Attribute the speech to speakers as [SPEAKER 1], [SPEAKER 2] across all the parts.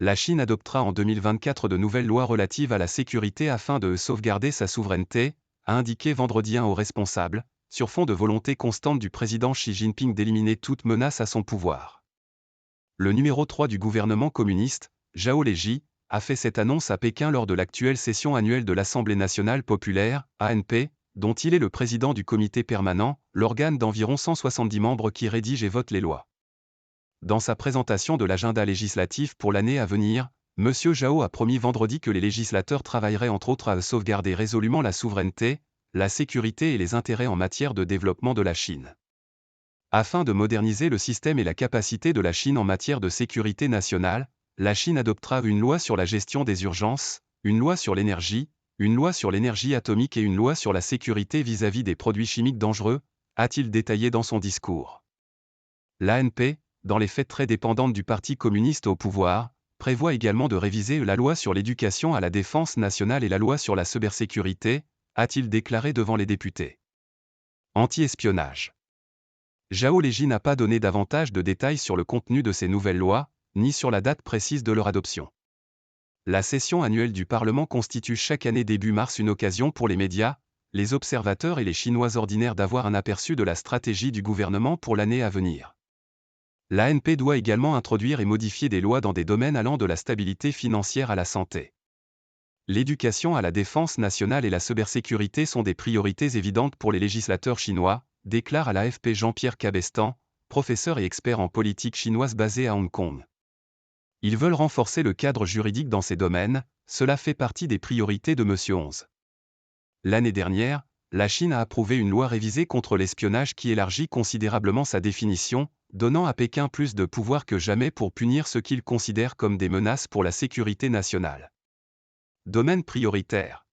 [SPEAKER 1] La Chine adoptera en 2024 de nouvelles lois relatives à la sécurité afin de sauvegarder sa souveraineté, a indiqué vendredi un haut responsable, sur fond de volonté constante du président Xi Jinping d'éliminer toute menace à son pouvoir. Le numéro 3 du gouvernement communiste, Zhao Leji, a fait cette annonce à Pékin lors de l'actuelle session annuelle de l'Assemblée nationale populaire, ANP, dont il est le président du comité permanent, l'organe d'environ 170 membres qui rédige et vote les lois. Dans sa présentation de l'agenda législatif pour l'année à venir, M. Zhao a promis vendredi que les législateurs travailleraient entre autres à sauvegarder résolument la souveraineté, la sécurité et les intérêts en matière de développement de la Chine. Afin de moderniser le système et la capacité de la Chine en matière de sécurité nationale, la Chine adoptera une loi sur la gestion des urgences, une loi sur l'énergie, une loi sur l'énergie atomique et une loi sur la sécurité vis-à-vis des produits chimiques dangereux, a-t-il détaillé dans son discours. L'ANP, dans les faits très dépendante du Parti communiste au pouvoir, prévoit également de réviser la loi sur l'éducation à la défense nationale et la loi sur la cybersécurité, a-t-il déclaré devant les députés. Anti-espionnage. Zhao Leji n'a pas donné davantage de détails sur le contenu de ces nouvelles lois, ni sur la date précise de leur adoption. La session annuelle du Parlement constitue chaque année début mars une occasion pour les médias, les observateurs et les Chinois ordinaires d'avoir un aperçu de la stratégie du gouvernement pour l'année à venir. L'ANP doit également introduire et modifier des lois dans des domaines allant de la stabilité financière à la santé. L'éducation à la défense nationale et la cybersécurité sont des priorités évidentes pour les législateurs chinois, déclare à l'AFP Jean-Pierre Cabestan, professeur et expert en politique chinoise basé à Hong Kong. Ils veulent renforcer le cadre juridique dans ces domaines, cela fait partie des priorités de M. 11. L'année dernière, la Chine a approuvé une loi révisée contre l'espionnage qui élargit considérablement sa définition, donnant à Pékin plus de pouvoir que jamais pour punir ce qu'il considère comme des menaces pour la sécurité nationale. Domaine prioritaire.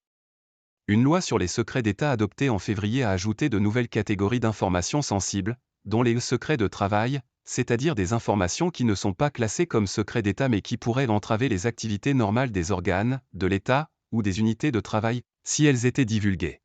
[SPEAKER 1] Une loi sur les secrets d'État adoptée en février a ajouté de nouvelles catégories d'informations sensibles, dont les secrets de travail, c'est-à-dire des informations qui ne sont pas classées comme secrets d'État mais qui pourraient entraver les activités normales des organes, de l'État, ou des unités de travail, si elles étaient divulguées.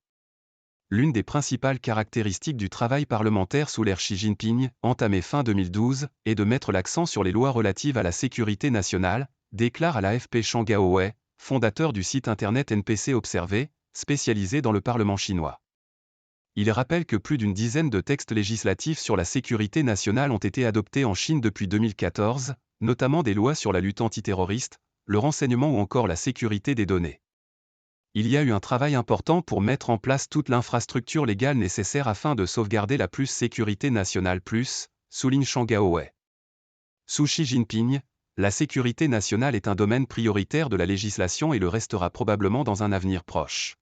[SPEAKER 1] L'une des principales caractéristiques du travail parlementaire sous l'ère Xi Jinping, entamé fin 2012, est de mettre l'accent sur les lois relatives à la sécurité nationale, déclare à l'AFP Zhang Gaowei, fondateur du site internet NPC Observer, spécialisé dans le Parlement chinois. Il rappelle que plus d'une dizaine de textes législatifs sur la sécurité nationale ont été adoptés en Chine depuis 2014, notamment des lois sur la lutte antiterroriste, le renseignement ou encore la sécurité des données. Il y a eu un travail important pour mettre en place toute l'infrastructure légale nécessaire afin de sauvegarder la sécurité nationale souligne Zhang Gaowei. Sous Xi Jinping, la sécurité nationale est un domaine prioritaire de la législation et le restera probablement dans un avenir proche.